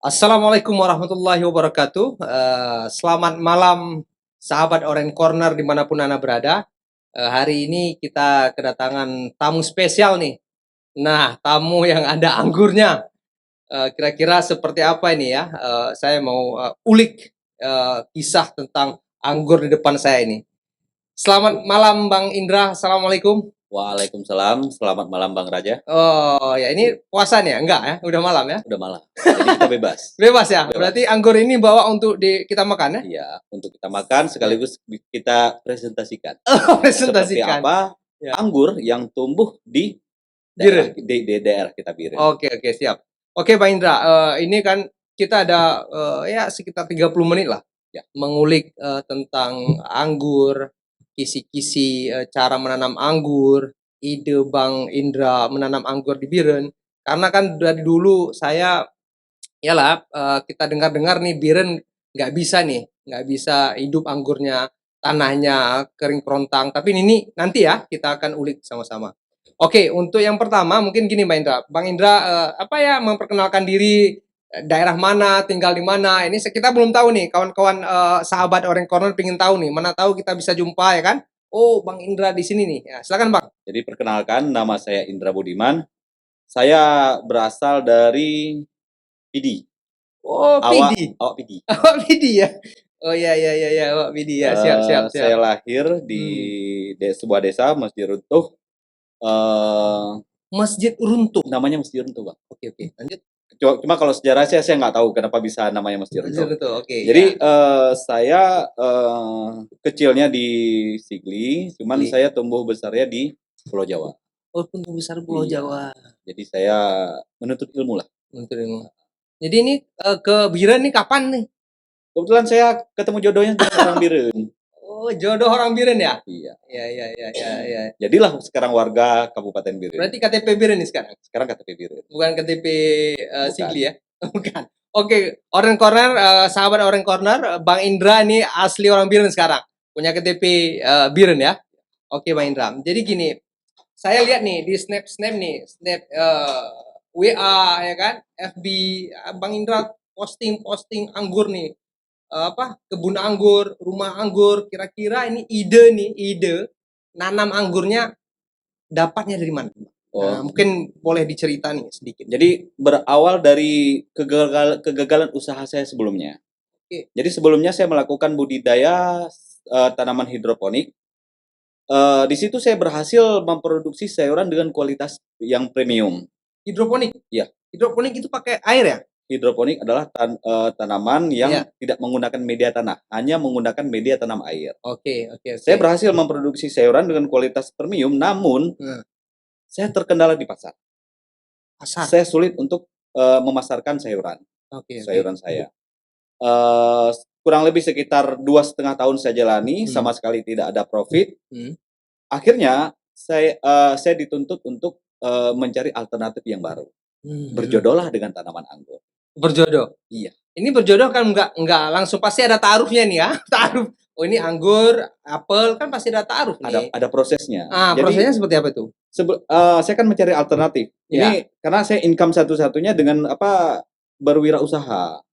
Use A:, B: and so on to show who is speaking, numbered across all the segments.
A: Assalamualaikum warahmatullahi wabarakatuh. Selamat malam sahabat Orange Corner dimanapun Anda berada. Hari ini kita kedatangan tamu spesial nih. Nah, tamu yang ada anggurnya. Kira-kira seperti apa ini ya? Saya mau ulik kisah tentang anggur di depan saya ini. Selamat malam Bang Indra. Assalamualaikum.
B: Waalaikumsalam, selamat malam Bang Raja.
A: Oh ya, ini puasa nih ya? Enggak ya? Udah malam ya?
B: Udah malam, jadi kita bebas.
A: Bebas ya?
B: Bebas.
A: Berarti anggur ini bawa untuk kita makan ya?
B: Iya, untuk kita makan sekaligus kita presentasikan.
A: Oh,
B: Seperti
A: presentasikan.
B: apa
A: Ya.
B: anggur yang tumbuh di
A: Biren.
B: daerah kita Biren.
A: Oke, siap. Oke, Pak Indra, ini kan kita ada ya sekitar 30 menit lah
B: Ya.
A: mengulik tentang anggur, kisi-kisi cara menanam anggur, ide Bang Indra menanam anggur di Biren. Karena kan dari dulu saya yalah kita dengar-dengar nih Biren nggak bisa hidup anggurnya, tanahnya kering kerontang. Tapi ini nanti ya kita akan ulik sama-sama. Oke, untuk yang pertama mungkin gini Mbak Indra. Bang Indra apa ya memperkenalkan diri, daerah mana, tinggal di mana. Ini kita belum tahu nih kawan-kawan sahabat Orange Corner pengen tahu nih. Mana tahu kita bisa jumpa ya kan? Oh, Bang Indra di sini nih. Ya, silakan Bang.
B: Jadi perkenalkan, nama saya Indra Budiman. Saya berasal dari Pidi.
A: Oh, Pidi.
B: Awak Pidi.
A: Awak Pidi ya. Oh ya, Awak Pidi ya. Siap.
B: Saya lahir di sebuah desa Masjid Runtuh.
A: Masjid Runtuh.
B: Namanya Masjid Runtuh, Bang.
A: Oke. Lanjut.
B: Cuma kalau sejarah saya nggak tahu kenapa bisa namanya Masjid
A: Masjid
B: Runtuh.
A: Runtuh. Oke.
B: Jadi
A: Ya.
B: saya kecilnya di Sigli, cuman
A: Sigli.
B: saya tumbuh besarnya di Pulau Jawa.
A: Oh, tumbuh besar Pulau
B: Iya.
A: Jawa.
B: Jadi saya menuntut ilmu lah.
A: Menuntut ilmu. Jadi ini ke Biren nih kapan nih?
B: Kebetulan saya ketemu jodohnya dengan orang Biren.
A: Oh, jodoh orang Biren ya?
B: Iya.
A: Iya.
B: Jadilah sekarang warga Kabupaten Biren.
A: Berarti KTP Biren nih sekarang?
B: Sekarang KTP Biren.
A: Bukan KTP
B: Bukan.
A: Sigli ya? Bukan. Oke, Orange Corner, sahabat Orange Corner, Bang Indra ini asli orang Biren sekarang. Punya KTP Biren ya? Oke, Bang Indra. Jadi gini, saya lihat nih di snap nih, WA ya kan, FB, Bang Indra posting anggur nih. Kebun anggur, rumah anggur, kira-kira ini ide nanam anggurnya dapatnya dari mana? Nah, mungkin boleh dicerita nih sedikit.
B: Jadi berawal dari kegagalan usaha saya sebelumnya.
A: Oke.
B: Jadi sebelumnya saya melakukan budidaya tanaman hidroponik. Di situ saya berhasil memproduksi sayuran dengan kualitas yang premium.
A: Hidroponik?
B: Iya.
A: Hidroponik itu pakai air ya?
B: Hidroponik adalah tanaman yang tidak menggunakan media tanah, hanya menggunakan media tanam air.
A: Oke.
B: Saya berhasil memproduksi sayuran dengan kualitas premium, namun saya terkendala di pasar. Saya sulit untuk memasarkan sayuran. Sayuran saya. Kurang lebih sekitar 2,5 tahun saya jalani, sama sekali tidak ada profit. Akhirnya saya dituntut untuk mencari alternatif yang baru. Berjodohlah dengan tanaman anggur.
A: Berjodoh?
B: Iya.
A: Ini berjodoh kan nggak langsung, pasti ada taruhnya nih ya. Taruh. Oh, ini anggur, apel, kan pasti ada taruh nih.
B: Ada prosesnya.
A: Jadi, prosesnya seperti apa tuh?
B: Saya kan mencari alternatif. Ini karena saya income satu-satunya dengan berwirausaha.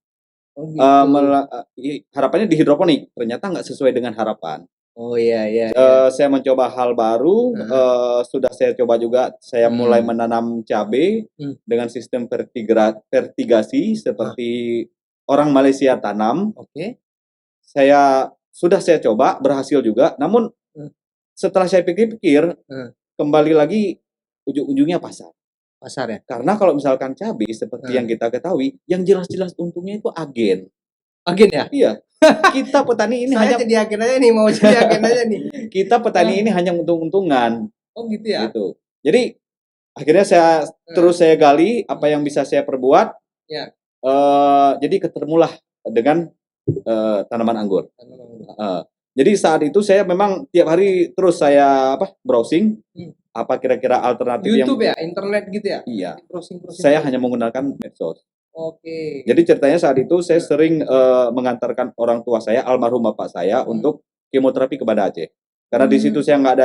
A: Oh, gitu.
B: Harapannya di hidroponik, ternyata nggak sesuai dengan harapan.
A: Oh iya.
B: Saya mencoba hal baru, sudah saya coba juga, saya mulai menanam cabai dengan sistem vertigasi seperti orang Malaysia tanam.
A: Oke.
B: Saya coba, berhasil juga, namun setelah saya pikir-pikir, kembali lagi ujung-ujungnya pasar.
A: Pasar ya?
B: Karena kalau misalkan cabai seperti yang kita ketahui, yang jelas-jelas untungnya itu agen.
A: Agen ya?
B: Iya. Kita petani ini
A: hanya jadi agen aja nih, mau jadi agen aja nih.
B: Kita petani ini hanya untung-untungan.
A: Oh gitu ya?
B: Gitu. Jadi akhirnya saya gali apa yang bisa saya perbuat.
A: Ya.
B: Jadi ketemulah dengan tanaman anggur. Jadi saat itu saya memang tiap hari terus saya browsing apa kira-kira alternatif
A: YouTube ya, internet gitu ya?
B: Iya.
A: Browsing.
B: Saya hanya menggunakan medsos.
A: Oke.
B: Jadi ceritanya saat itu saya sering mengantarkan orang tua saya, almarhum bapak saya, untuk kemoterapi ke Banda Aceh. Karena di situ saya nggak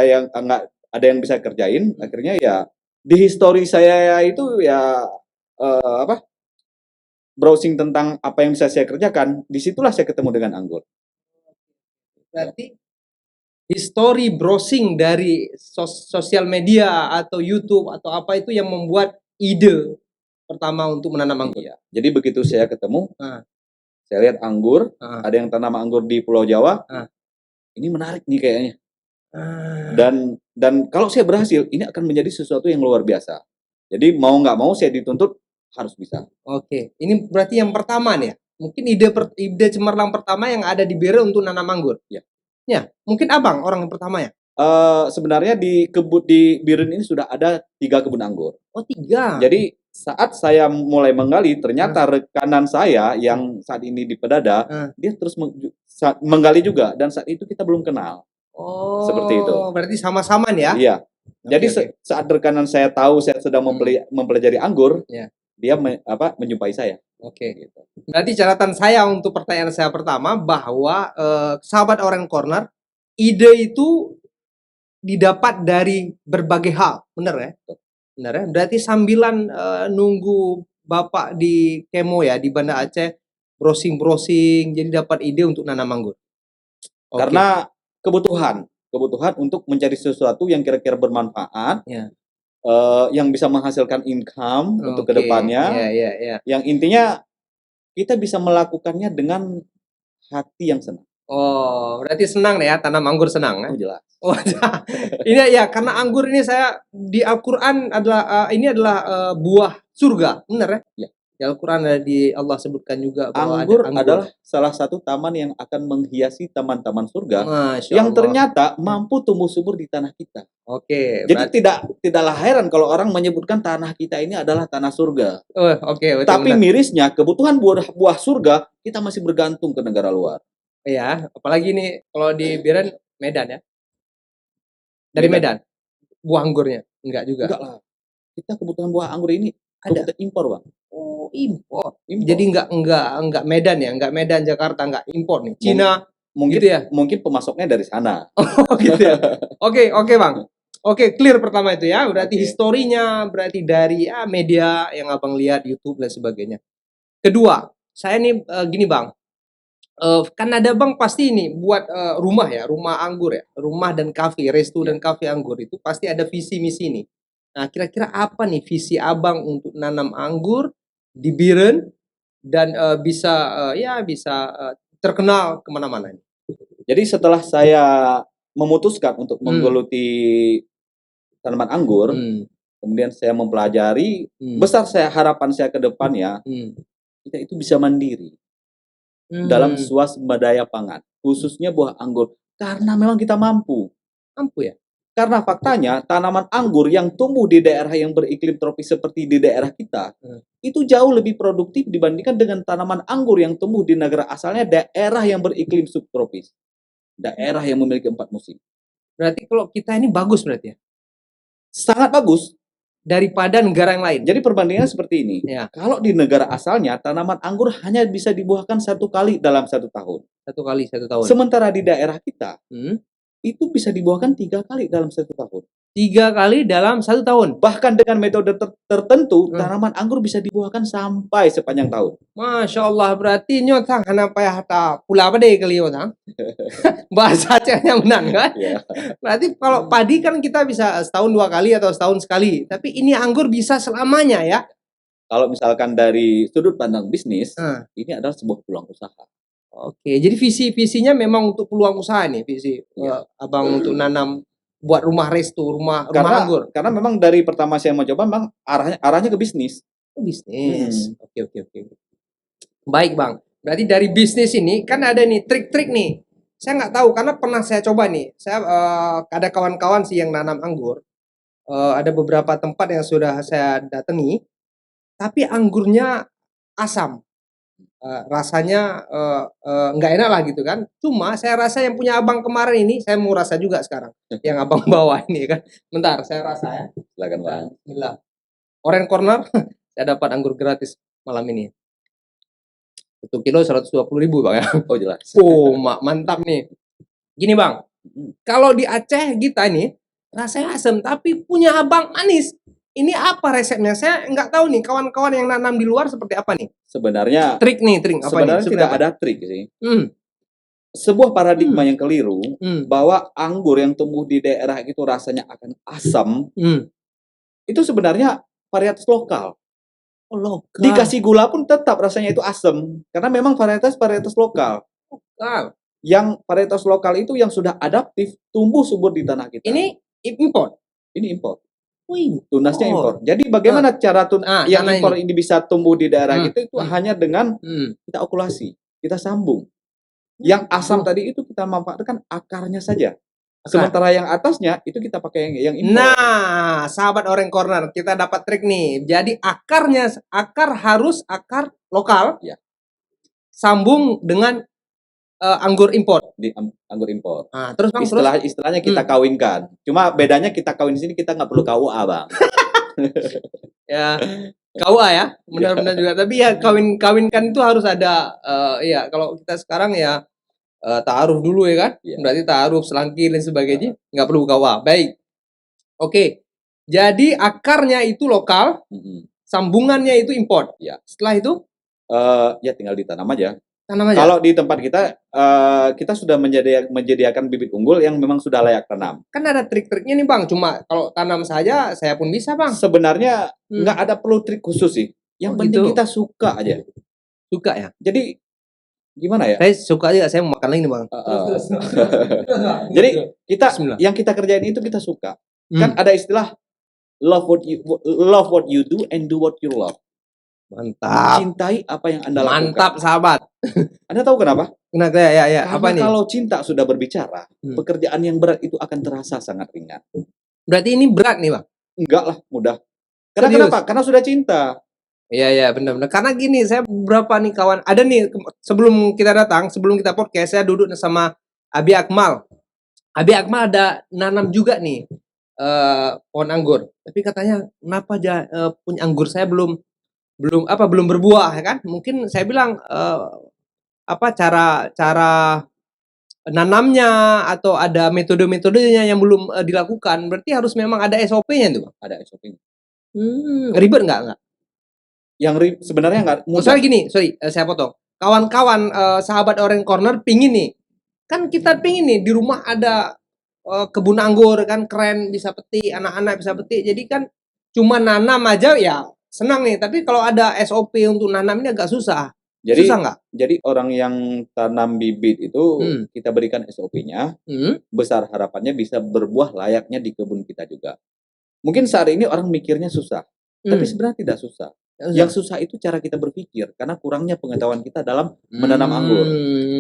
B: ada yang bisa kerjain. Akhirnya ya di histori saya itu ya browsing tentang apa yang bisa saya kerjakan, disitulah saya ketemu dengan anggur.
A: Berarti history browsing dari sosial media atau YouTube atau apa itu yang membuat ide pertama untuk menanam anggur.
B: Iya. Jadi begitu saya ketemu, saya lihat anggur, ada yang tanam anggur di Pulau Jawa, ini menarik nih kayaknya. Dan kalau saya berhasil, ini akan menjadi sesuatu yang luar biasa. Jadi mau nggak mau saya dituntut harus bisa.
A: Oke, ini berarti yang pertama nih ya. Mungkin ide cemerlang pertama yang ada di Bire untuk nanam anggur.
B: Ya.
A: Ya, mungkin abang orang yang pertama ya.
B: Sebenarnya di Biren ini sudah ada 3 kebun anggur.
A: Oh 3.
B: Jadi saat saya mulai menggali, ternyata rekanan saya yang saat ini di Pedada, dia terus menggali juga, dan saat itu kita belum kenal.
A: Oh,
B: seperti itu.
A: Berarti sama-sama nih ya?
B: Iya. Jadi saat rekanan saya tahu saya sedang mempelajari anggur, dia menjumpai saya.
A: Oke. Gitu. Berarti catatan saya untuk pertanyaan saya pertama bahwa sahabat Orange Corner, ide itu didapat dari berbagai hal, benar ya? Benar ya? Berarti sambilan nunggu Bapak di kemo ya di Banda Aceh, browsing, jadi dapat ide untuk nanam anggur.
B: Okay. Karena kebutuhan untuk mencari sesuatu yang kira-kira bermanfaat, yang bisa menghasilkan income untuk kedepannya, yang intinya kita bisa melakukannya dengan hati yang senang.
A: Oh, berarti senang ya, tanam anggur senang kan?
B: Oh, jelas.
A: Oh, ini ya karena anggur ini saya di Al-Qur'an adalah ini adalah buah surga, benar ya?
B: Ya.
A: Di Al-Qur'an di Allah sebutkan juga bahwa
B: anggur adalah salah satu taman yang akan menghiasi taman-taman surga yang ternyata mampu tumbuh subur di tanah kita.
A: Oke.
B: Jadi tidaklah heran kalau orang menyebutkan tanah kita ini adalah tanah surga.
A: Oke.
B: Tapi mirisnya kebutuhan buah surga kita masih bergantung ke negara luar.
A: Iya, apalagi nih kalau di Biren Medan ya. Dari Medan. Buah anggurnya enggak juga.
B: Enggak lah. Kita kebutuhan buah anggur ini ada impor, Bang.
A: Oh, impor. Jadi enggak Medan ya, enggak Medan Jakarta, enggak impor nih. Cina
B: mungkin
A: gitu ya.
B: Mungkin pemasoknya dari sana.
A: Oh, gitu ya. Oke, Bang. Oke, clear pertama itu ya. Berarti historinya berarti dari media yang Abang lihat YouTube dan sebagainya. Kedua, saya nih gini, Bang. Kan ada Bang pasti ini buat rumah ya, rumah anggur ya, rumah dan kafe, resto dan kafe anggur itu pasti ada visi misi nih. Nah, kira-kira apa nih visi Abang untuk nanam anggur di Biren dan bisa terkenal kemana-mana nih?
B: Jadi setelah saya memutuskan untuk menggeluti tanaman anggur, kemudian saya mempelajari, besar harapan saya ke depannya, kita itu bisa mandiri dalam swasembadaya pangan, khususnya buah anggur, karena memang kita mampu ya. Karena faktanya tanaman anggur yang tumbuh di daerah yang beriklim tropis seperti di daerah kita itu jauh lebih produktif dibandingkan dengan tanaman anggur yang tumbuh di negara asalnya daerah yang beriklim subtropis, daerah yang memiliki 4 musim.
A: Berarti kalau kita ini bagus berarti ya?
B: Sangat bagus
A: daripada negara yang lain.
B: Jadi perbandingan seperti ini. Ya. Kalau di negara asalnya tanaman anggur hanya bisa dibuahkan 1 kali dalam 1 tahun.
A: 1 kali 1 tahun.
B: Sementara di daerah kita itu bisa dibuahkan 3 kali dalam 1 tahun.
A: 3 kali dalam 1 tahun.
B: Bahkan dengan metode tertentu tanaman anggur bisa dibuahkan sampai sepanjang tahun.
A: Masya Allah, berarti nyotang hana payah ta pula apa deh kali nyotang. Bahasa Acehnya benar kan? Yeah. Berarti kalau padi kan kita bisa setahun 2 kali atau setahun sekali. Tapi ini anggur bisa selamanya ya.
B: Kalau misalkan dari sudut pandang bisnis, ini adalah sebuah peluang usaha.
A: Oke, jadi visinya memang untuk peluang usaha nih, visi Abang untuk nanam buat rumah resto, rumah anggur.
B: Karena memang dari pertama saya mau coba memang arahnya ke bisnis.
A: Oh, bisnis. Oke. Baik, Bang. Berarti dari bisnis ini kan ada nih trik-trik nih. Saya nggak tahu karena pernah saya coba nih. Saya ada kawan-kawan sih yang nanam anggur. Ada beberapa tempat yang sudah saya datangi, tapi anggurnya asam. Rasanya nggak enak lah gitu kan. Cuma saya rasa yang punya Abang kemarin ini, saya mau rasa juga sekarang. Yang Abang bawa ini kan. Bentar, saya rasa ya.
B: Silakan, Bang.
A: Bismillah. Orange Corner, saya dapat anggur gratis malam ini. 1 kilo 120.000 Bang ya.
B: Oh jelas.
A: Oh mantap nih. Gini Bang, kalau di Aceh kita nih rasanya asam tapi punya Abang manis. ini apa resepnya? Saya nggak tahu nih, kawan-kawan yang nanam di luar seperti apa nih?
B: Sebenarnya
A: trik apa
B: sebenarnya
A: nih?
B: tidak
A: apa?
B: ada trik sih. Sebuah paradigma yang keliru bahwa anggur yang tumbuh di daerah itu rasanya akan asam. Itu sebenarnya varietas lokal.
A: Oh, lokal.
B: Dikasih gula pun tetap rasanya itu asam karena memang varietas lokal. Yang varietas lokal itu yang sudah adaptif tumbuh subur di tanah kita.
A: Ini impor.
B: Ini impor. Tunasnya impor. Jadi bagaimana cara yang impor ini bisa tumbuh di daerah kita itu hanya dengan kita okulasi, kita sambung. Yang asam tadi itu kita manfaatkan akarnya saja. Sementara yang atasnya itu kita pakai yang impor.
A: Nah, sahabat Orange Corner, kita dapat trik nih. Jadi akar harus akar lokal. Ya. Sambung dengan anggur impor.
B: Anggur impor.
A: Nah, terus Bang,
B: istilahnya kita kawinkan. Cuma bedanya kita kawin di sini kita nggak perlu KUA, Bang.
A: Ya, KUA ya, benar-benar juga. Tapi ya kawinkan itu harus ada. Ya, kalau kita sekarang ya ta'aruf dulu ya kan. Ya. Berarti ta'aruf, selangkir dan sebagainya. Nggak perlu KUA. Baik. Oke. Jadi akarnya itu lokal, sambungannya itu impor. Ya. Setelah itu?
B: Ya tinggal ditanam aja. Kalau di tempat kita sudah menyediakan bibit unggul yang memang sudah layak tanam.
A: Kan ada trik-triknya nih Bang, cuma kalau tanam saja saya pun bisa Bang.
B: Sebenarnya nggak ada perlu trik khusus sih. Yang penting kita suka aja. Suka ya? Jadi gimana ya?
A: Saya suka aja, saya mau makan lagi nih Bang.
B: Jadi yang kita kerjain itu kita suka. Kan ada istilah love what you do and do what you love.
A: Mantap.
B: Cintai apa yang Anda lakukan.
A: Mantap, sahabat.
B: Anda tahu kenapa?
A: Kenapa ya?
B: Karena
A: apa nih?
B: Kalau cinta sudah berbicara, pekerjaan yang berat itu akan terasa sangat ringan.
A: Berarti ini berat nih, Bang?
B: Enggak lah, mudah. Karena kenapa? Karena sudah cinta.
A: Iya, benar-benar. Karena gini, saya beberapa nih kawan, ada nih sebelum kita datang, sebelum kita podcast, saya duduk sama Abi Akmal. Abi Akmal ada nanam juga nih pohon anggur. Tapi katanya kenapa aja punya anggur saya belum berbuah ya kan? Mungkin saya bilang cara nanamnya atau ada metode-metodenya yang belum dilakukan. Berarti harus memang ada SOP-nya tuh.
B: Ada SOP-nya.
A: Ribet nggak?
B: Yang sebenarnya nggak mudah.
A: Soalnya gini, saya potong. Kawan-kawan sahabat Orange Corner pingin nih. Kan kita pingin nih di rumah ada kebun anggur kan keren, bisa petik, anak-anak bisa petik. Jadi kan cuma nanam aja ya senang nih, tapi kalau ada SOP untuk nanam ini agak susah. Susah nggak?
B: Jadi orang yang tanam bibit itu kita berikan SOP-nya, besar harapannya bisa berbuah layaknya di kebun kita juga. Mungkin saat ini orang mikirnya susah, tapi sebenarnya tidak susah. Yang susah itu cara kita berpikir, karena kurangnya pengetahuan kita dalam menanam anggur.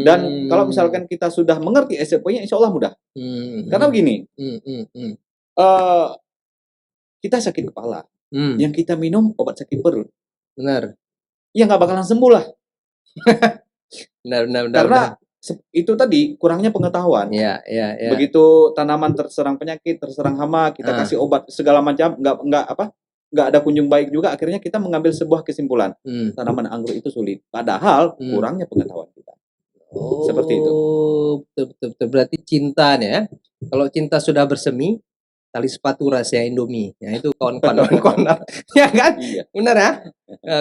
B: Dan kalau misalkan kita sudah mengerti SOP-nya, insya Allah mudah. Karena begini, kita sakit kepala, yang kita minum obat sakit perut.
A: Benar.
B: Ya nggak bakalan sembuh lah.
A: Benar.
B: Karena itu tadi kurangnya pengetahuan.
A: Iya.
B: Begitu tanaman terserang penyakit, terserang hama, kita kasih obat segala macam, nggak ada kunjung baik juga. Akhirnya kita mengambil sebuah kesimpulan, tanaman anggur itu sulit. Padahal kurangnya pengetahuan kita. Seperti itu.
A: Betul. Berarti cinta nih ya. Kalau cinta sudah bersemi, tali sepatu rahasia Indomie. Ya itu kawan-kawan. Ya kan? Iya. Benar ya?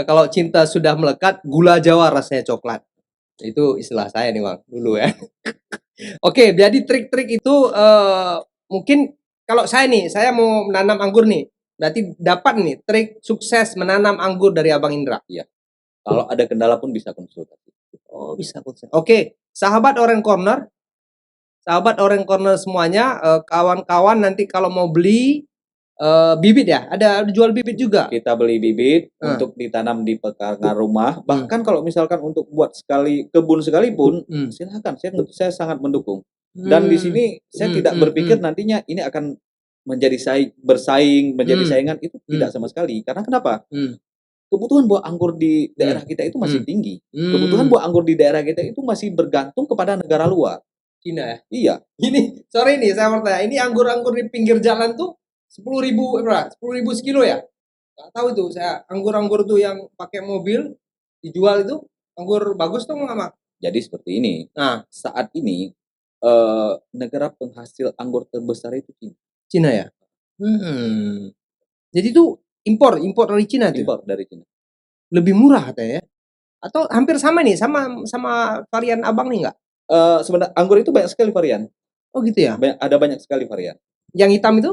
A: Kalau cinta sudah melekat, gula Jawa rasanya coklat. Itu istilah saya nih Bang, dulu ya. Oke, jadi trik-trik itu mungkin kalau saya mau menanam anggur nih, berarti dapat nih trik sukses menanam anggur dari Abang Indra.
B: Iya. Kalau ada kendala pun bisa konsultasi.
A: Oh, bisa konsultasi. Oke, sahabat Orange Corner semuanya, kawan-kawan nanti kalau mau beli bibit ya, ada jual bibit juga.
B: Kita beli bibit untuk ditanam di pekarangan rumah. Bahkan kalau misalkan untuk buat kebun sekalipun, silakan. Saya sangat mendukung. Dan di sini saya tidak berpikir nantinya ini akan menjadi bersaing, menjadi saingan, itu tidak sama sekali. Karena kenapa? Kebutuhan buah anggur di daerah kita itu masih tinggi. Kebutuhan buah anggur di daerah kita itu masih bergantung kepada negara luar.
A: Cina ya?
B: Iya.
A: Ini, sorry nih saya bertanya, ini anggur-anggur di pinggir jalan tuh 10.000 sekilo ya? Gak tahu itu, saya anggur-anggur tuh yang pakai mobil dijual itu anggur bagus tuh nggak?
B: Jadi seperti ini. Nah, saat ini negara penghasil anggur terbesar itu Cina.
A: Cina ya? Jadi tuh Impor dari Cina tuh.
B: Impor dari Cina.
A: Lebih murah katanya ya? Atau hampir sama nih, sama varian Abang nih nggak?
B: Sebenarnya anggur itu banyak sekali varian.
A: Oh gitu ya?
B: Ada banyak sekali varian.
A: Yang hitam itu?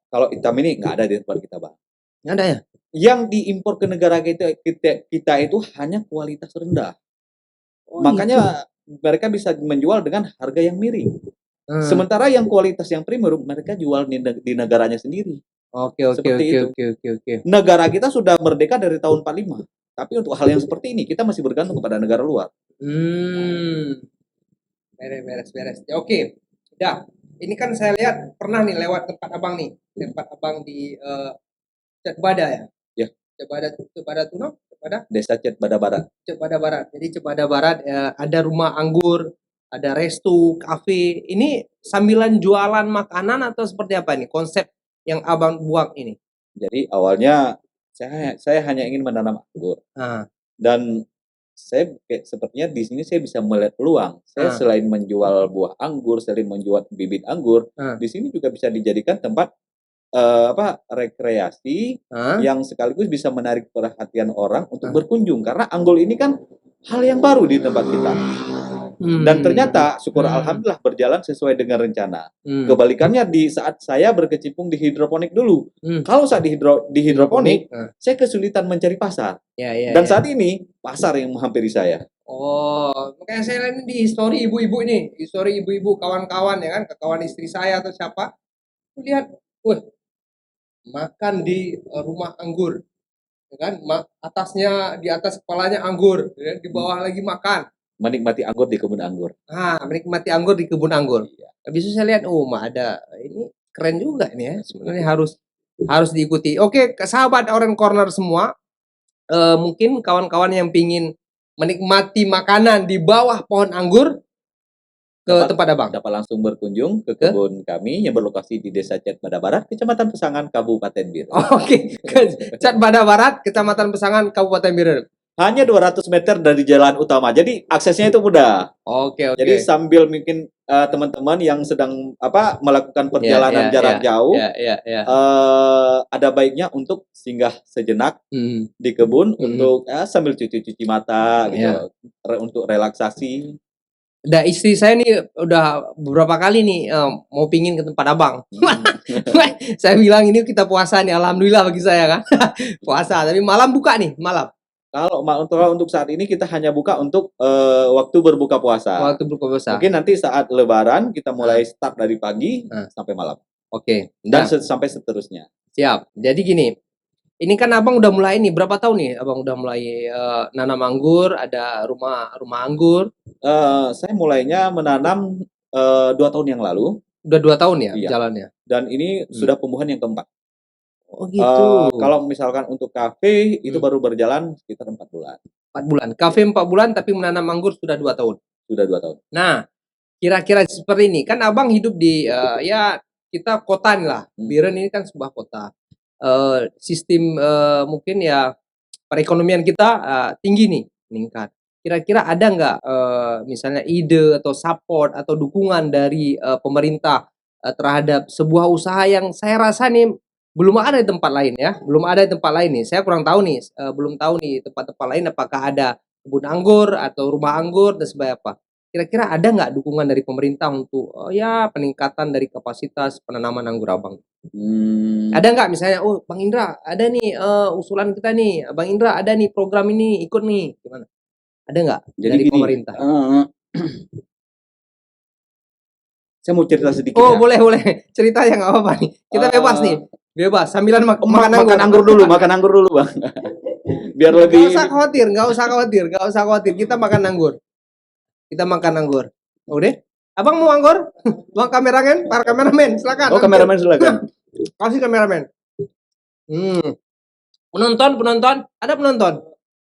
B: Kalau hitam ini nggak ada di tempat kita, Bang.
A: Nggak ada ya? Yang
B: diimpor ke negara kita itu hanya kualitas rendah. Makanya mereka bisa menjual dengan harga yang miring. Sementara yang kualitas yang premium mereka jual di negaranya sendiri.
A: Oke.
B: Negara kita sudah merdeka dari tahun 45. Tapi untuk hal yang seperti ini kita masih bergantung kepada negara luar.
A: Beres. Oke. Udah. Ini kan saya lihat pernah nih lewat tempat Abang nih. Tempat Abang di Cetbada ya?
B: Ya.
A: Cetbada Tuno? Cetbada?
B: Desa Cetbada Barat.
A: Cetbada Barat. Jadi Cetbada Barat ada rumah anggur, ada resto, kafe. Ini sambilan jualan makanan atau seperti apa ini? Konsep yang Abang buat ini?
B: Jadi awalnya saya hanya ingin menanam anggur. Dan saya sepertinya di sini saya bisa melihat peluang. Saya selain menjual buah anggur, selain menjual bibit anggur, di sini juga bisa dijadikan tempat rekreasi yang sekaligus bisa menarik perhatian orang untuk berkunjung, karena anggur ini kan hal yang baru di tempat kita. Dan ternyata syukur alhamdulillah berjalan sesuai dengan rencana. Kebalikannya di saat saya berkecimpung di hidroponik dulu. Kalau saat di hidroponik saya kesulitan mencari pasar. Dan saat ini pasar yang menghampiri saya.
A: Makanya saya lihat di story ibu-ibu ini, di story ibu-ibu kawan-kawan ya kan, kawan istri saya atau siapa, lihat, makan di rumah anggur, ya kan, di atas kepalanya anggur, ya, di bawah lagi makan.
B: Menikmati anggur di kebun anggur.
A: Menikmati anggur di kebun anggur. Habis itu saya lihat, ada ini keren juga ini ya. Sebenarnya harus diikuti. Oke, sahabat Orange Corner semua, mungkin kawan-kawan yang pingin menikmati makanan di bawah pohon anggur ke tempat Abang.
B: Dapat langsung berkunjung ke kebun kami yang berlokasi di Desa Cetbada Barat, Kecamatan Pesangan, Kabupaten Biren.
A: Oke. Cetbada Barat, Kecamatan Pesangan, Kabupaten Biren.
B: Hanya 200 meter dari jalan utama, jadi aksesnya itu mudah.
A: Oke.
B: Jadi sambil mungkin teman-teman yang sedang melakukan perjalanan jarak jauh, ada baiknya untuk singgah sejenak di kebun untuk sambil cuci mata gitu, untuk relaksasi.
A: Istri saya nih udah beberapa kali nih mau pingin ke tempat Abang. Saya bilang ini kita puasa nih, alhamdulillah bagi saya kan. Puasa, tapi malam buka nih, malam.
B: Kalau untuk saat ini kita hanya buka untuk waktu berbuka puasa. Mungkin nanti saat Lebaran kita mulai start dari pagi sampai malam.
A: Oke.
B: Dan sampai seterusnya.
A: Siap. Jadi gini, ini kan Abang udah mulai nih, berapa tahun nih Abang udah mulai nanam anggur, ada rumah anggur?
B: Saya mulainya menanam 2 tahun yang lalu.
A: Udah 2 tahun ya jalannya?
B: Dan ini sudah pembuahan yang keempat.
A: Oh gitu.
B: Kalau misalkan untuk kafe itu baru berjalan sekitar 4 bulan.
A: 4 bulan. Kafe 4 bulan tapi menanam anggur sudah 2 tahun.
B: Sudah 2 tahun.
A: Nah, kira-kira seperti ini. Kan Abang hidup di kita kota nih lah. Biren ini kan sebuah kota. Sistem mungkin ya perekonomian kita tinggi nih, meningkat. Kira-kira ada nggak misalnya ide atau support atau dukungan dari pemerintah terhadap sebuah usaha yang saya rasa nih belum ada di tempat lain ya, belum ada di tempat lain nih. Saya kurang tahu nih, belum tahu nih tempat-tempat lain apakah ada kebun anggur atau rumah anggur dan sebagainya apa. Kira-kira ada nggak dukungan dari pemerintah untuk peningkatan dari kapasitas penanaman anggur Abang? Ada nggak misalnya, Bang Indra ada nih usulan kita nih, Bang Indra ada nih program ini ikut nih, gimana? Ada nggak dari pemerintah?
B: Saya mau cerita sedikit.
A: Boleh cerita yang nggak apa-apa nih. Kita bebas nih. Bebas, sambilan
B: makan anggur dulu, Bang. Biar lebih.
A: Nggak usah khawatir. Kita makan anggur. Udah? Abang mau anggur? Bang kameramen, para kameramen, silakan.
B: Kameramen silakan.
A: Kasih kameramen. Penonton, ada penonton.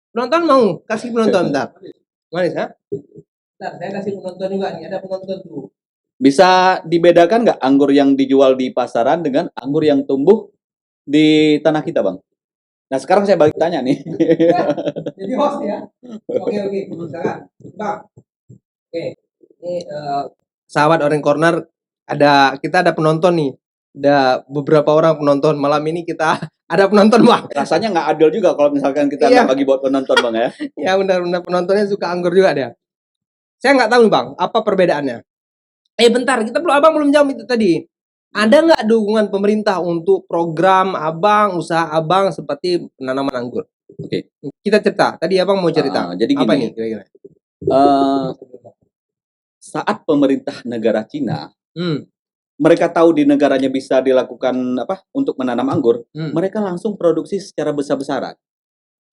A: Penonton mau kasih penonton bentar. Manis ya? Bentar, saya kasih penonton juga nih. Ada penonton tuh.
B: Bisa dibedakan nggak anggur yang dijual di pasaran dengan anggur yang tumbuh di tanah kita, Bang? Nah, sekarang saya balik tanya nih.
A: Jadi host ya? Oke. Silakan. Bang. Oke. Ini sahabat Orange Corner, kita ada penonton nih. Ada beberapa orang penonton. Malam ini kita ada penonton, Bang.
B: Rasanya nggak adil juga kalau misalkan kita
A: Iya.
B: nggak bagi buat penonton, Bang, ya.
A: Ya benar-benar penontonnya suka anggur juga dia. Saya nggak tahu nih, Bang, apa perbedaannya. Bentar, Abang belum jawab itu tadi. Ada nggak dukungan pemerintah untuk program Abang, usaha Abang seperti penanaman anggur?
B: Oke.
A: Kita cerita. Tadi Abang mau cerita.
B: Jadi
A: Apa
B: gini,
A: ini kira-kira?
B: saat pemerintah negara Cina
A: Hmm.
B: mereka tahu di negaranya bisa dilakukan apa untuk menanam anggur, mereka langsung produksi secara besar-besaran.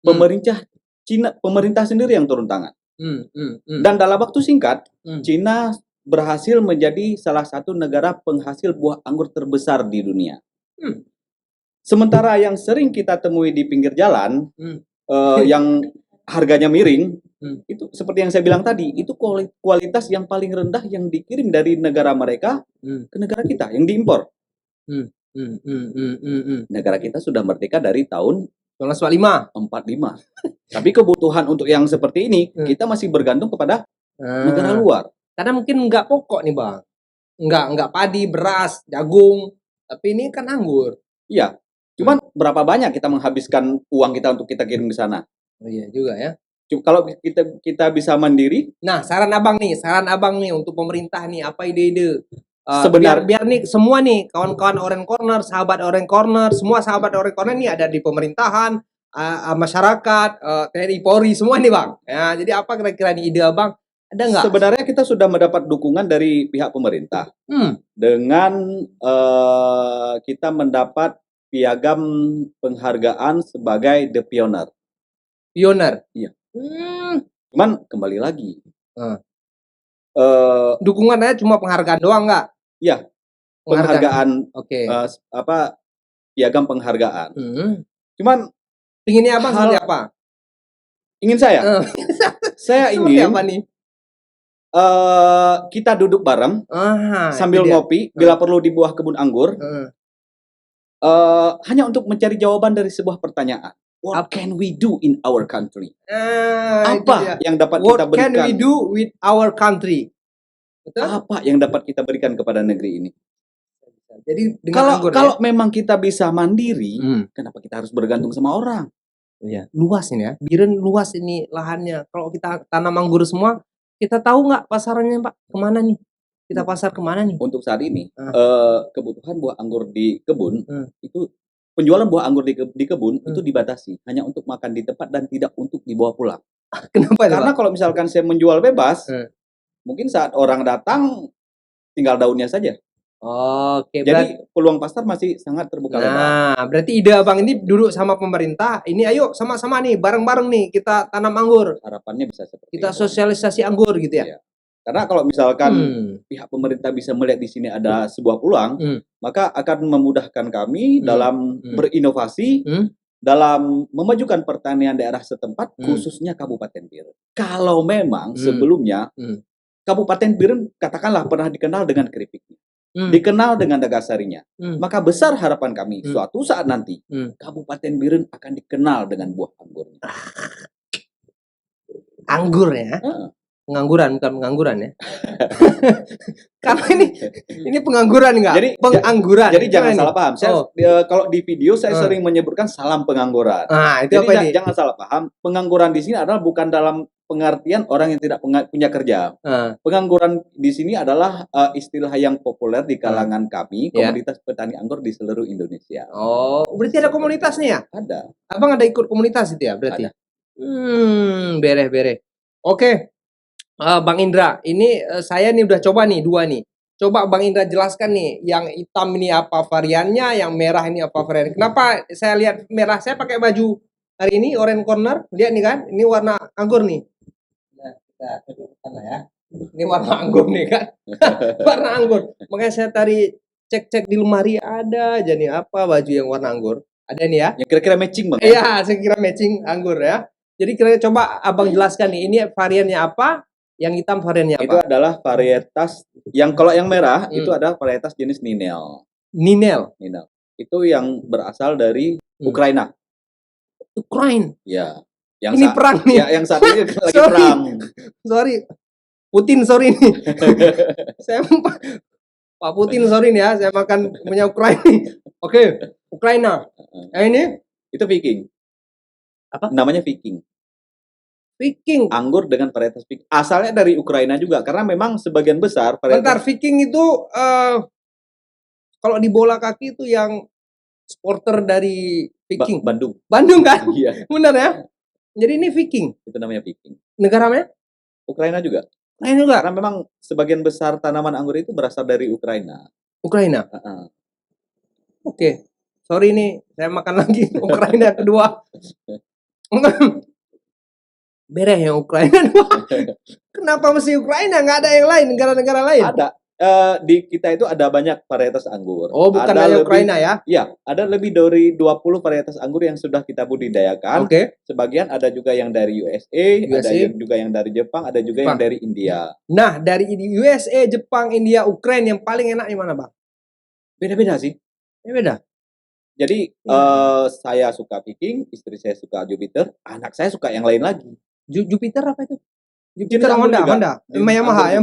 B: Pemerintah sendiri yang turun tangan. Dan dalam waktu singkat, Cina berhasil menjadi salah satu negara penghasil buah anggur terbesar di dunia. Sementara yang sering kita temui di pinggir jalan, yang harganya miring, itu seperti yang saya bilang tadi, itu kualitas yang paling rendah yang dikirim dari negara mereka ke negara kita, yang diimpor. Negara kita sudah merdeka dari tahun
A: 1945.
B: Tapi kebutuhan untuk yang seperti ini, kita masih bergantung kepada negara luar.
A: Karena mungkin nggak pokok nih, Bang. Nggak padi, beras, jagung. Tapi ini kan anggur.
B: Iya. Cuman berapa banyak kita menghabiskan uang kita untuk kita kirim ke sana?
A: Oh iya juga ya.
B: Kalau kita bisa mandiri.
A: Nah, saran abang nih untuk pemerintah nih, apa ide-ide? Sebenarnya biar nih semua nih kawan-kawan Orange Corner, sahabat Orange Corner, semua sahabat Orange Corner nih ada di pemerintahan, masyarakat, TNI Polri semua nih, Bang. Ya, jadi apa kira-kira nih ide Abang? Ada nggak?
B: Sebenarnya kita sudah mendapat dukungan dari pihak pemerintah. Dengan kita mendapat piagam penghargaan sebagai The Pioneer.
A: Pioneer?
B: Iya. Cuman kembali lagi.
A: Dukungannya cuma penghargaan doang nggak?
B: Iya. Penghargaan.
A: Oke.
B: Piagam penghargaan. Cuman
A: inginnya Abang seperti apa?
B: Ingin saya? Saya ingin
A: apa nih?
B: kita duduk bareng sambil ngopi, bila perlu di buah kebun anggur, hanya untuk mencari jawaban dari sebuah pertanyaan. What can we do in our country? Apa yang dapat kita berikan?
A: What can we do with our country? Betul?
B: Apa yang dapat kita berikan kepada negeri ini?
A: Jadi
B: kalau memang kita bisa mandiri, kenapa kita harus bergantung sama orang?
A: Iya, luas ini ya. Biren luas ini lahannya. Kalau kita tanam anggur semua, kita tahu nggak pasarannya, Pak? Kemana nih? Kita pasar kemana nih?
B: Untuk saat ini, kebutuhan buah anggur di kebun itu penjualan buah anggur di kebun itu dibatasi hanya untuk makan di tempat dan tidak untuk dibawa pulang.
A: Kenapa?
B: Karena kalau misalkan saya menjual bebas, mungkin saat orang datang tinggal daunnya saja.
A: Oke,
B: jadi peluang pasar masih sangat terbuka lebar.
A: Nah, berarti ide Abang ini duduk sama pemerintah, ini ayo sama-sama nih, bareng-bareng nih kita tanam anggur.
B: Harapannya bisa seperti
A: kita sosialisasi anggur gitu ya.
B: Iya. Karena kalau misalkan pihak pemerintah bisa melihat di sini ada sebuah peluang, maka akan memudahkan kami dalam berinovasi, dalam memajukan pertanian daerah setempat, khususnya Kabupaten Biren. Kalau memang sebelumnya Kabupaten Biren katakanlah pernah dikenal dengan keripiknya, dikenal dengan dagasarinya, maka besar harapan kami suatu saat nanti Kabupaten Biren akan dikenal dengan buah anggurnya.
A: Anggur ya? Pengangguran, bukan pengangguran ya? Karena ini pengangguran nggak?
B: Jadi
A: pengangguran.
B: Jadi jangan salah paham. Kalau di video saya sering menyebutkan salam pengangguran.
A: Itu jadi apa ini?
B: Jangan salah paham. Pengangguran di sini adalah bukan dalam pengertian orang yang tidak punya kerja. Pengangguran di sini adalah istilah yang populer di kalangan kami, komunitas petani anggur di seluruh Indonesia.
A: Oh, berarti ada komunitasnya ya?
B: Ada.
A: Abang ada ikut komunitas itu ya berarti?
B: Ada.
A: Bere. Oke. Bang Indra, ini saya nih udah coba nih 2 nih. Coba Bang Indra jelaskan nih, yang hitam ini apa variannya, yang merah ini apa variannya. Kenapa saya lihat merah? Saya pakai baju hari ini Orange Corner, lihat nih kan, ini warna anggur nih. Nah, kita tunjukkan lah ya. Ini warna anggur nih kan, warna anggur. Makanya saya tadi cek di lemari ada aja nih apa baju yang warna anggur. Ada nih ya.
B: Yang kira-kira matching Bang.
A: Iya, saya kira matching anggur ya. Jadi kira-kira coba Abang jelaskan nih, ini variannya apa? Yang hitam variannya apa?
B: Itu adalah varietas yang kalau yang merah itu adalah varietas jenis Ninel.
A: Ninel.
B: Itu yang berasal dari Ukraina.
A: Ukraina.
B: Ya.
A: Ini perang nih.
B: Ya, yang saat ini lagi perang.
A: Sorry. Putin, sorry nih. Saya Pak Putin, sorry nih ya, saya makan punya Ukraina. Oke, Ukraina. Yang ini?
B: Itu Viking.
A: Apa?
B: Namanya Viking.
A: Viking.
B: Anggur dengan varietas Viking. Asalnya dari Ukraina juga, karena memang sebagian besar varietas.
A: Bentar, Viking itu kalau di bola kaki itu yang supporter dari Viking.
B: Bandung.
A: Bandung kan?
B: Iya.
A: Benar ya? Jadi ini Viking.
B: Itu namanya Viking.
A: Negaranya?
B: Ukraina juga.
A: Ukraina juga.
B: Karena memang sebagian besar tanaman anggur itu berasal dari Ukraina.
A: Ukraina. Oke. Sorry nih, saya makan lagi Ukraina kedua. Beres yang Ukraina dua. Kenapa mesti Ukraina? Nggak ada yang lain, negara-negara lain?
B: Ada. Di kita itu ada banyak varietas anggur.
A: Oh, bukan hanya Ukraina ya?
B: Iya, ada lebih dari 20 varietas anggur yang sudah kita budidayakan.
A: Oke.
B: Sebagian ada juga yang dari USA, ada juga yang dari Jepang, ada juga yang dari India.
A: Nah, dari USA, Jepang, India, Ukraina yang paling enak di mana, Bang?
B: Beda-beda sih.
A: Beda.
B: Jadi saya suka Viking, istri saya suka Jupiter, anak saya suka yang lain lagi.
A: Jupiter apa itu? Jupiter Honda. Yamaha.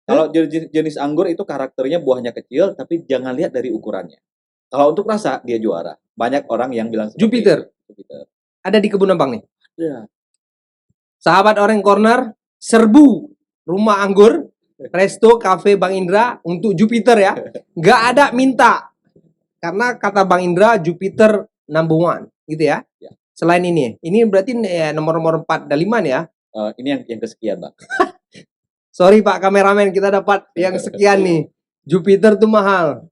B: Kalau jenis anggur itu karakternya buahnya kecil, tapi jangan lihat dari ukurannya. Kalau untuk rasa dia juara. Banyak orang yang bilang
A: Jupiter. Ada di kebun Abang nih.
B: Ada.
A: Sahabat Orange Corner, serbu rumah anggur, resto, cafe Bang Indra untuk Jupiter ya. Nggak ada minta. Karena kata Bang Indra Jupiter number one, gitu ya. Selain ini berarti nomor 4 dan 5 ya.
B: Ini yang kesekian, Bang.
A: Sorry Pak kameramen, kita dapat yang sekian nih. Jupiter tuh mahal.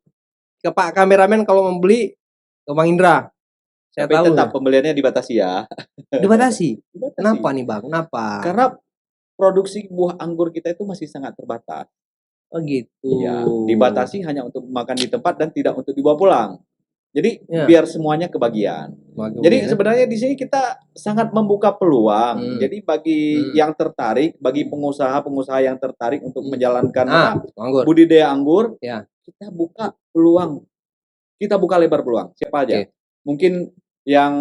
A: Ke Pak kameramen kalau membeli ke Bang Indra. Saya
B: tapi
A: tahu.
B: Tetap pembeliannya dibatasi ya.
A: Dibatasi? Kenapa nih Bang? Kenapa?
B: Karena produksi buah anggur kita itu masih sangat terbatas.
A: Oh gitu.
B: Iya, dibatasi hanya untuk makan di tempat dan tidak untuk dibawa pulang. Jadi biar semuanya kebagian. Jadi sebenarnya di sini kita sangat membuka peluang. Jadi bagi yang tertarik, bagi pengusaha-pengusaha yang tertarik untuk menjalankan budidaya anggur, kita buka peluang. Kita buka lebar peluang. Siapa aja? Mungkin yang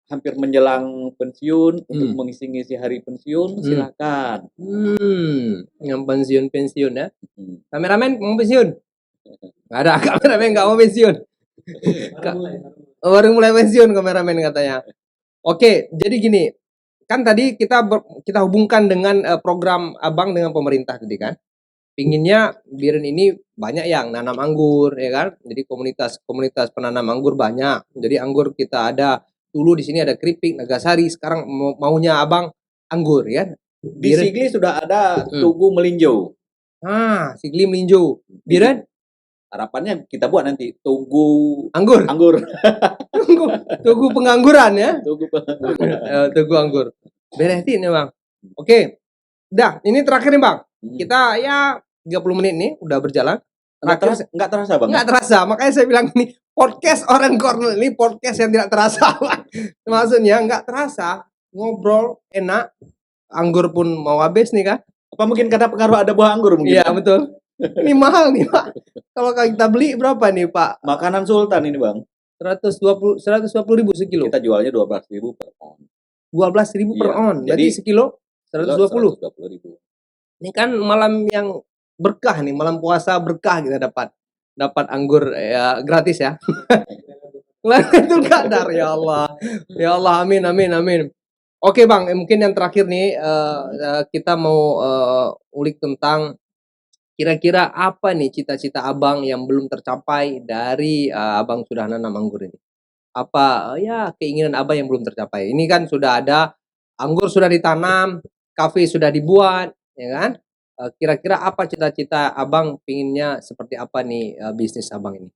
B: hampir menjelang pensiun untuk mengisi-ngisi hari pensiun, silakan.
A: Yang pensiun ya. Kameramen mau pensiun? Nggak ada, kameramen nggak mau pensiun. Baru mulai pensiun kameramen katanya. Oke, jadi gini, kan tadi kita hubungkan dengan program Abang dengan pemerintah tadi kan. Pinginnya Biren ini banyak yang nanam anggur ya kan. Jadi komunitas penanam anggur banyak. Jadi anggur kita ada dulu di sini ada keripik, Nagasari, sekarang maunya Abang anggur ya.
B: Di Sigli sudah ada Tugu Melinjo.
A: Sigli Melinjo. Biren
B: harapannya kita buat nanti Tugu
A: anggur. Tugu pengangguran ya. Tugu anggur. Beresin ya Bang. Oke. Udah, ini terakhir nih Bang. Kita ya 30 menit nih udah berjalan.
B: Enggak terasa Bang.
A: Enggak terasa. Makanya saya bilang ini podcast Orange Corner ini podcast yang tidak terasa. Maksudnya enggak terasa, ngobrol enak. Anggur pun mau habis nih kan.
B: Apa mungkin karena pengaruh ada buah anggur mungkin?
A: Iya, betul. Ini mahal nih Pak. Kalau kita beli berapa nih Pak?
B: Makanan sultan ini Bang.
A: 120.000 sekilo.
B: Kita jualnya 12.000 per on.
A: 12.000 per on. Jadi sekilo 120.000. Ini kan malam yang berkah nih, malam puasa berkah kita dapat anggur ya gratis ya. Lailatul Qadar ya Allah. Ya Allah, amin. Oke Bang, mungkin yang terakhir nih kita mau ulik tentang kira-kira apa nih cita-cita Abang yang belum tercapai dari Abang sudah nanam anggur ini? Apa ya keinginan Abang yang belum tercapai? Ini kan sudah ada anggur sudah ditanam, kafe sudah dibuat, ya kan? Kira-kira apa cita-cita Abang pinginnya seperti apa nih bisnis Abang ini?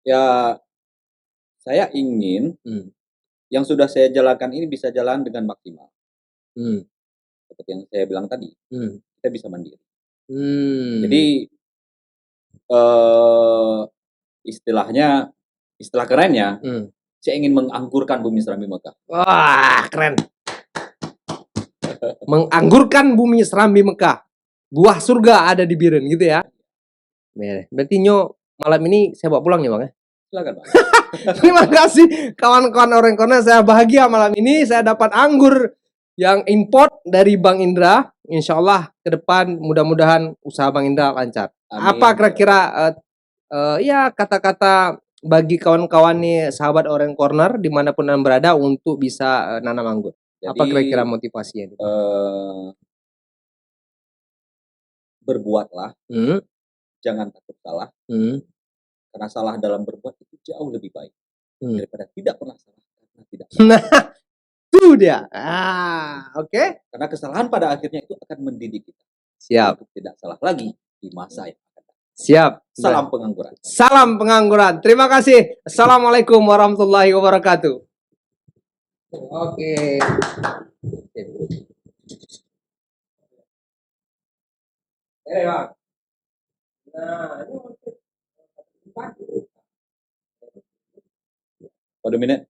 B: Ya, saya ingin yang sudah saya jalankan ini bisa jalan dengan maksimal. Seperti yang saya bilang tadi, kita bisa mandiri. Jadi istilah kerennya, saya ingin menganggurkan bumi Serambi Mekah.
A: Wah, keren. Menganggurkan bumi Serambi Mekah. Buah surga ada di Biren gitu ya. Berarti malam ini saya bawa pulang ya Bang ya?
B: Silakan Bang.
A: Terima kasih kawan-kawan Orange Corner, saya bahagia malam ini saya dapat anggur yang import dari Bang Indra. Insya Allah ke depan mudah-mudahan usaha Bang Indra lancar. Apa kira-kira ya kata-kata bagi kawan-kawan nih sahabat Orange Corner dimanapun Anda berada untuk bisa nanam anggur?
B: Jadi,
A: apa kira-kira motivasinya?
B: Berbuatlah, jangan takut salah, karena salah dalam berbuat itu jauh lebih baik daripada tidak pernah salah karena tidak salah.
A: Nah, itu dia. Oke.
B: Karena kesalahan pada akhirnya itu akan mendidik kita.
A: Siap.
B: Untuk tidak salah lagi di masa yang akan datang.
A: Siap.
B: Salam pengangguran.
A: Salam pengangguran. Terima kasih. Assalamualaikum warahmatullahi wabarakatuh. Oke. Bang. Nah, ini
B: Pada minute.